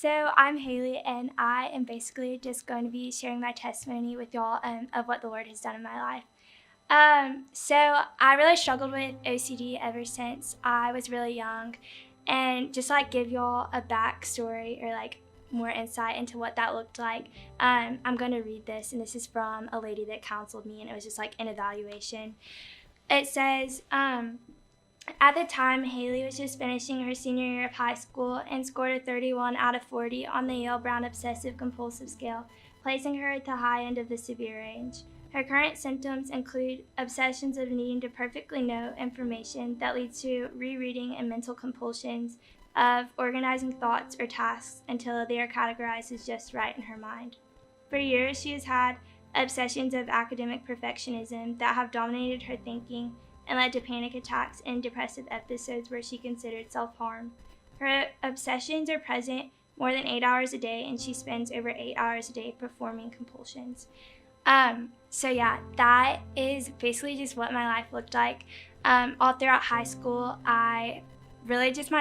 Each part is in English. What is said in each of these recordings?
So I'm Haley, and I am basically just going to be sharing my testimony with y'all of what the Lord has done in my life. So I really struggled with OCD ever since I was really young, and just like give y'all a backstory or like more insight into what that looked like. I'm going to read this, and this is from a lady that counseled me, and it was just like an evaluation. It says, at the time, Haley was just finishing her senior year of high school and scored a 31 out of 40 on the Yale-Brown Obsessive-Compulsive Scale, placing her at the high end of the severe range. Her current symptoms include obsessions of needing to perfectly know information that leads to rereading and mental compulsions of organizing thoughts or tasks until they are categorized as just right in her mind. For years, she has had obsessions of academic perfectionism that have dominated her thinking and led to panic attacks and depressive episodes where she considered self-harm. Her obsessions are present more than 8 hours a day, and she spends over 8 hours a day performing compulsions. So yeah, that is basically just what my life looked like. All throughout high school, my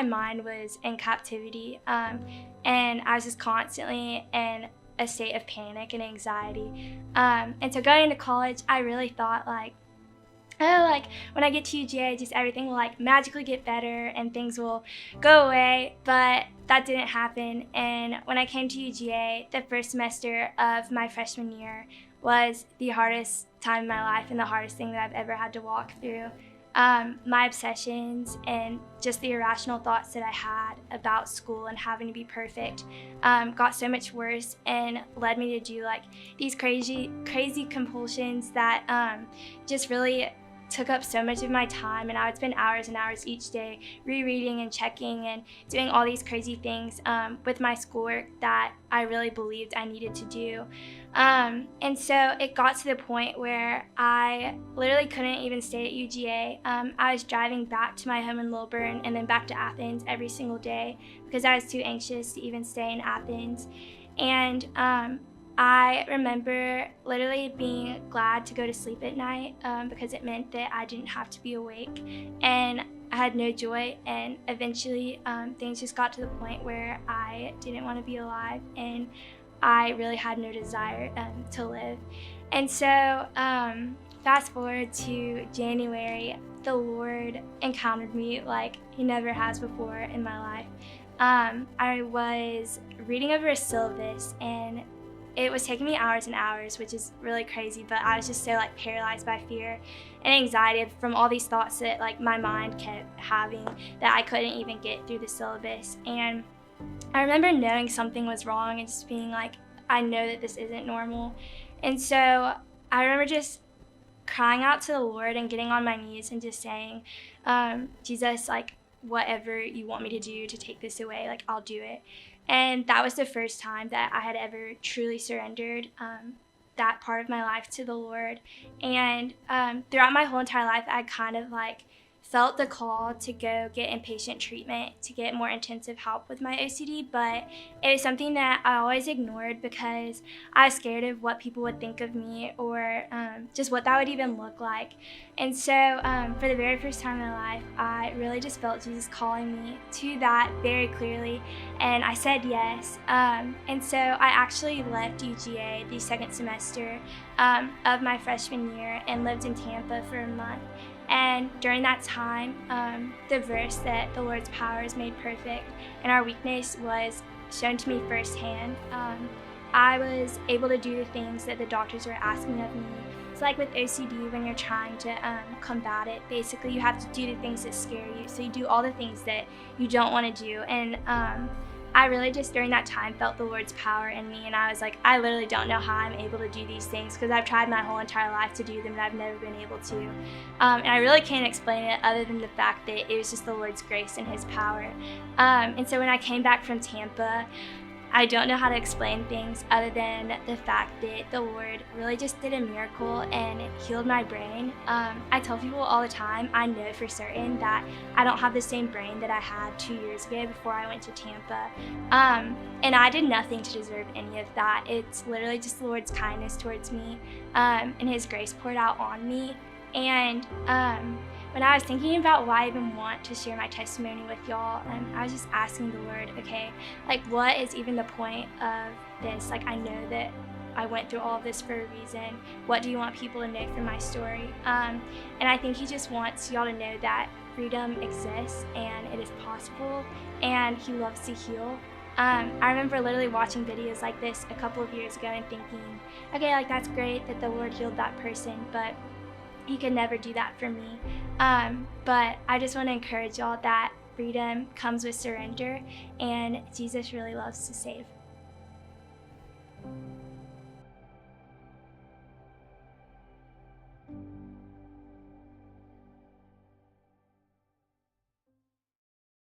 mind was in captivity, and I was just constantly in a state of panic and anxiety. And so going into college, I really thought when I get to UGA, just everything will magically get better and things will go away, but that didn't happen. And when I came to UGA, the first semester of my freshman year was the hardest time in my life and the hardest thing that I've ever had to walk through. My obsessions and just the irrational thoughts that I had about school and having to be perfect got so much worse and led me to do these crazy compulsions that just really took up so much of my time, and I would spend hours and hours each day rereading and checking and doing all these crazy things with my schoolwork that I really believed I needed to do. And so it got to the point where I literally couldn't even stay at UGA. I was driving back to my home in Lilburn and then back to Athens every single day because I was too anxious to even stay in Athens. And I remember literally being glad to go to sleep at night because it meant that I didn't have to be awake, and I had no joy, and eventually things just got to the point where I didn't want to be alive, and I really had no desire to live. And so fast forward to January, the Lord encountered me like he never has before in my life. I was reading over a syllabus, and it was taking me hours and hours, which is really crazy, but I was just so paralyzed by fear and anxiety from all these thoughts that my my kept having that I couldn't even get through the syllabus. And I remember knowing something was wrong and just being I know that this isn't normal. And so I remember just crying out to the Lord and getting on my knees and just saying, Jesus, whatever you want me to do to take this away, I'll do it. And that was the first time that I had ever truly surrendered that part of my life to the Lord. And throughout my whole entire life, I kind of felt the call to go get inpatient treatment to get more intensive help with my OCD, but it was something that I always ignored because I was scared of what people would think of me or just what that would even look like. And so for the very first time in my life, I really just felt Jesus calling me to that very clearly, and I said yes. And so I actually left UGA the second semester of my freshman year and lived in Tampa for a month. And during that time, the verse that the Lord's power is made perfect and our weakness was shown to me firsthand. I was able to do the things that the doctors were asking of me. It's like with OCD, when you're trying to combat it, basically you have to do the things that scare you. So you do all the things that you don't want to do. And I really just during that time felt the Lord's power in me, and I was I literally don't know how I'm able to do these things because I've tried my whole entire life to do them and I've never been able to. And I really can't explain it other than the fact that it was just the Lord's grace and His power. And so when I came back from Tampa, I don't know how to explain things other than the fact that the Lord really just did a miracle and healed my brain. I tell people all the time, I know for certain that I don't have the same brain that I had 2 years ago before I went to Tampa. And I did nothing to deserve any of that. It's literally just the Lord's kindness towards me and His grace poured out on me. And when I was thinking about why I even want to share my testimony with y'all, I was just asking the Lord, okay, like what is even the point of this? Like I know that I went through all of this for a reason. What do you want people to know from my story? And I think he just wants y'all to know that freedom exists and it is possible, and he loves to heal. I remember literally watching videos like this a couple of years ago and thinking, okay, like that's great that the Lord healed that person, but he could never do that for me. But I just want to encourage y'all that freedom comes with surrender, and Jesus really loves to save.